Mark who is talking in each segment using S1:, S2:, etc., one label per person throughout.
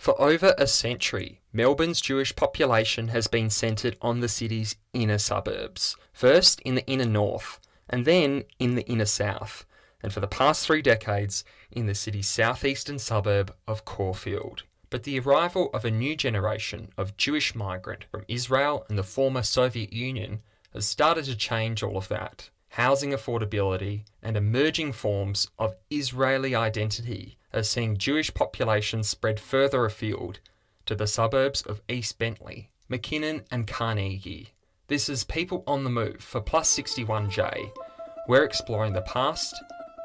S1: For over a century, Melbourne's Jewish population has been centred on the city's inner suburbs, first in the inner north, and then in the inner south, and for the past 3 decades in the city's southeastern suburb of Caulfield. But the arrival of a new generation of Jewish migrant from Israel and the former Soviet Union has started to change all of that. Housing affordability and emerging forms of Israeli identity are seeing Jewish populations spread further afield to the suburbs of East Bentley, McKinnon and Carnegie. This is People on the Move for Plus 61J. We're exploring the past,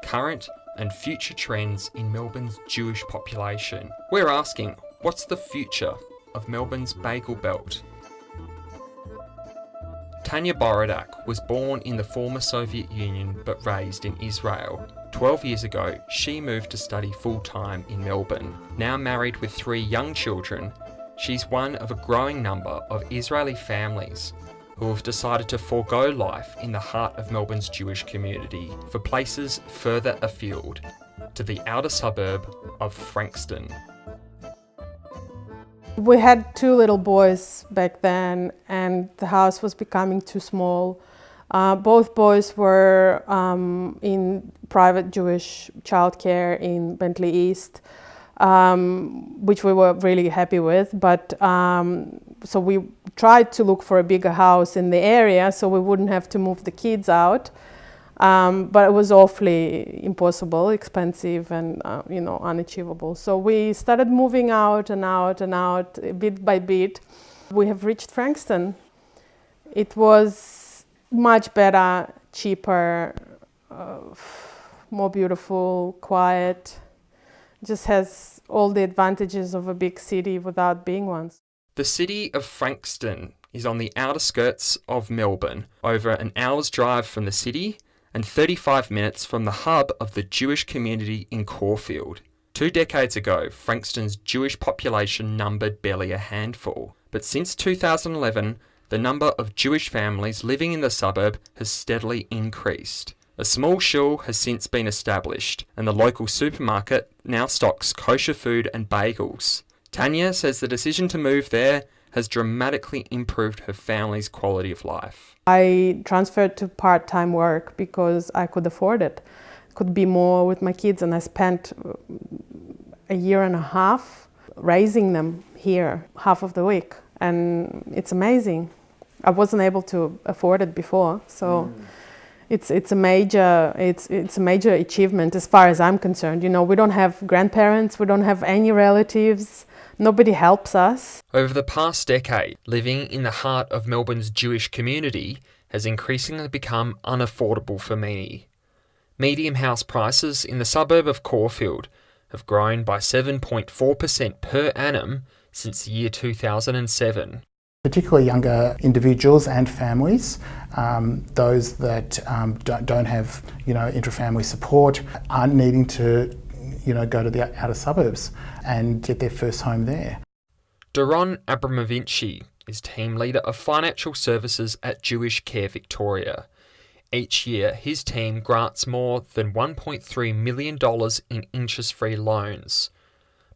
S1: current and future trends in Melbourne's Jewish population. We're asking, what's the future of Melbourne's Bagel Belt? Tanya Borodak was born in the former Soviet Union but raised in Israel. 12 years ago, she moved to study full-time in Melbourne. Now married with 3 young children, she's one of a growing number of Israeli families who have decided to forego life in the heart of Melbourne's Jewish community for places further afield, to the outer suburb of Frankston.
S2: We had 2 little boys back then, and the house was becoming too small. Both boys were in private Jewish childcare in Bentley East, which we were really happy with. But so we tried to look for a bigger house in the area so we wouldn't have to move the kids out. But it was awfully impossible, expensive and unachievable. So we started moving out and out and out, bit by bit. We have reached Frankston. It was much better, cheaper, more beautiful, quiet. Just has all the advantages of a big city without being one.
S1: The city of Frankston is on the outer skirts of Melbourne, over an hour's drive from the city and 35 minutes from the hub of the Jewish community in Caulfield. 2 decades ago, Frankston's Jewish population numbered barely a handful, but since 2011, the number of Jewish families living in the suburb has steadily increased. A small shul has since been established, and the local supermarket now stocks kosher food and bagels. Tanya says the decision to move there has dramatically improved her family's quality of life.
S2: I transferred to part-time work because I could afford it. Could be more with my kids, and I spent a year and a half raising them here, half of the week, and it's amazing. I wasn't able to afford it before, so it's a major achievement as far as I'm concerned. We don't have grandparents, we don't have any relatives. Nobody helps us.
S1: Over the past decade, living in the heart of Melbourne's Jewish community has increasingly become unaffordable for many. Medium house prices in the suburb of Caulfield have grown by 7.4% per annum since the year 2007.
S3: Particularly younger individuals and families, those that don't have intra-family support, aren't needing to go to the outer suburbs and get their first home there.
S1: Doron Abramovici is team leader of financial services at Jewish Care Victoria. Each year, his team grants more than $1.3 million in interest-free loans.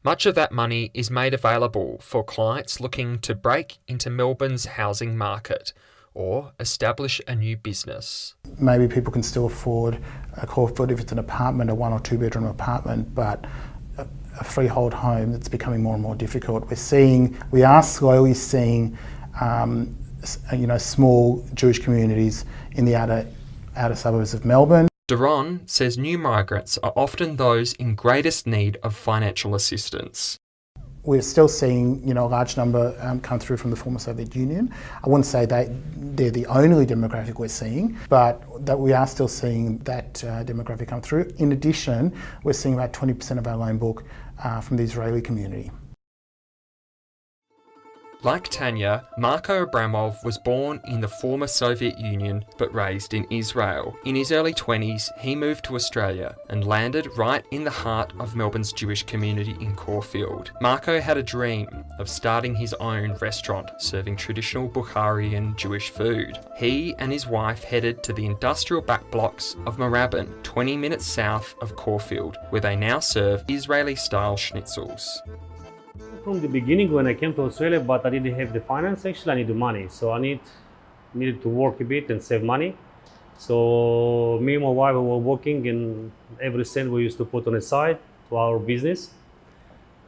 S1: Much of that money is made available for clients looking to break into Melbourne's housing market or establish a new business. Maybe people can still afford a Caulfield if it's an apartment, a 1 or 2 bedroom apartment, but a freehold home that's becoming more and more difficult. We are slowly seeing, small Jewish communities in the outer suburbs of Melbourne. Doron says new migrants are often those in greatest need of financial assistance.
S3: We're still seeing, a large number come through from the former Soviet Union. I wouldn't say that they're the only demographic we're seeing, but that we are still seeing that demographic come through. In addition, we're seeing about 20% of our loan book from the Israeli community.
S1: Like Tanya, Marko Abramov was born in the former Soviet Union but raised in Israel. In his early 20s, he moved to Australia and landed right in the heart of Melbourne's Jewish community in Caulfield. Marko had a dream of starting his own restaurant serving traditional Bukharian Jewish food. He and his wife headed to the industrial back blocks of Moorabbin, 20 minutes south of Caulfield, where they now serve Israeli-style schnitzels.
S4: from the beginning when I came to Australia, but I didn't have the finance. Actually, I needed money, so I needed to work a bit and save money. So me and my wife were working, and every cent we used to put on the side to our business.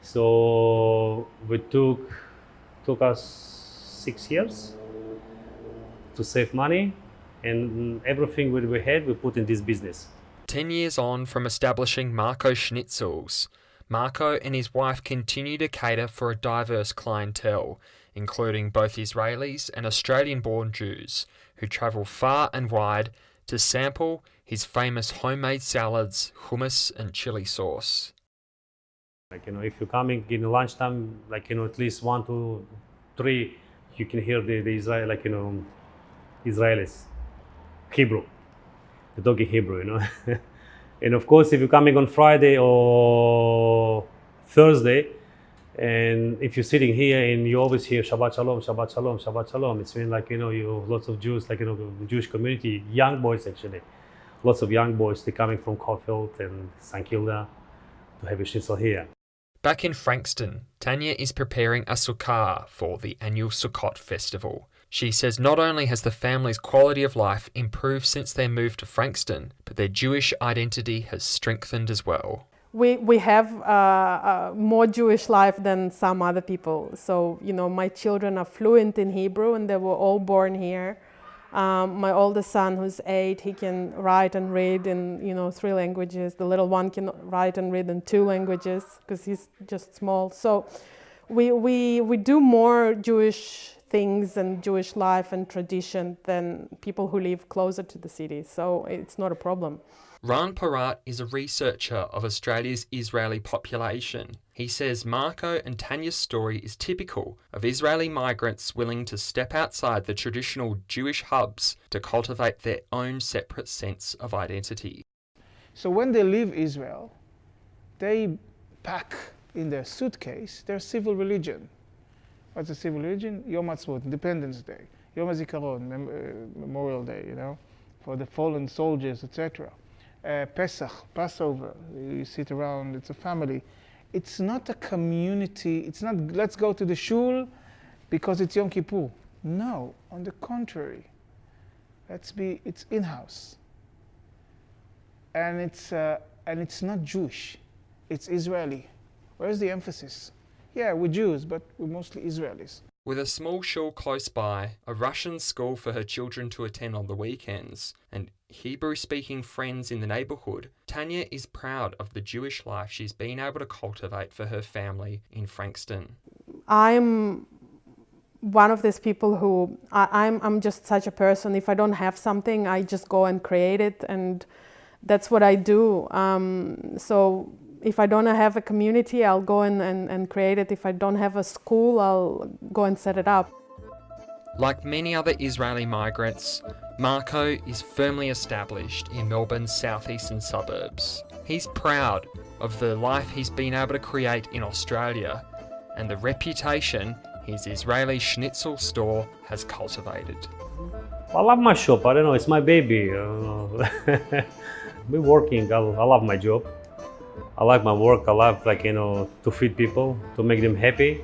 S4: So we took us 6 years to save money, and everything we had we put in this business.
S1: 10 years on from establishing Marco Schnitzels, Marco and his wife continue to cater for a diverse clientele, including both Israelis and Australian-born Jews, who travel far and wide to sample his famous homemade salads, hummus and chili sauce.
S4: Like, if you're coming in lunchtime, at least 1, 2, 3, you can hear the Israel, Israelis, Hebrew, the talking Hebrew, And of course, if you're coming on Friday or Thursday, and if you're sitting here and you always hear Shabbat Shalom, Shabbat Shalom, Shabbat Shalom, it's mean you lots of Jews, Jewish community, young boys actually, lots of young boys, they're coming from Caulfield and St Kilda to have a schnitzel here.
S1: Back in Frankston, Tanya is preparing a sukkah for the annual Sukkot festival. She says not only has the family's quality of life improved since their move to Frankston, but their Jewish identity has strengthened as well.
S2: We have more Jewish life than some other people. So, my children are fluent in Hebrew and they were all born here. My oldest son, who's 8, he can write and read in 3 languages. The little one can write and read in 2 languages because he's just small. So we do more Jewish things and Jewish life and tradition than people who live closer to the city. So it's not a problem.
S1: Ran Parat is a researcher of Australia's Israeli population. He says Marco and Tanya's story is typical of Israeli migrants willing to step outside the traditional Jewish hubs to cultivate their own separate sense of identity.
S5: So when they leave Israel, they pack in their suitcase their civil religion. What's a civil religion? Yom Ha'atzmaut, Independence Day, Yom HaZikaron, Memorial Day, for the fallen soldiers, etc. Pesach, Passover, you sit around, it's a family. It's not a community, it's not let's go to the shul because it's Yom Kippur. No, on the contrary, it's in-house. And it's not Jewish, it's Israeli. Where's the emphasis? Yeah, we're Jews, but we're mostly Israelis.
S1: With a small shul close by, a Russian school for her children to attend on the weekends, and Hebrew-speaking friends in the neighbourhood, Tanya is proud of the Jewish life she's been able to cultivate for her family in Frankston.
S2: I'm one of these people who, I'm just such a person. If I don't have something, I just go and create it, and that's what I do. So if I don't have a community, I'll go and create it. If I don't have a school, I'll go and set it up.
S1: Like many other Israeli migrants, Marco is firmly established in Melbourne's southeastern suburbs. He's proud of the life he's been able to create in Australia and the reputation his Israeli schnitzel store has cultivated.
S4: I love my shop, I don't know, it's my baby. We're working, I love my job. I like my work, I love to feed people, to make them happy.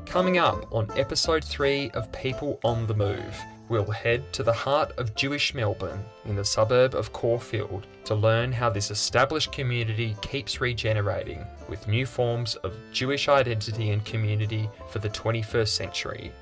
S1: Coming up on episode 3 of People on the Move, we'll head to the heart of Jewish Melbourne in the suburb of Caulfield to learn how this established community keeps regenerating with new forms of Jewish identity and community for the 21st century.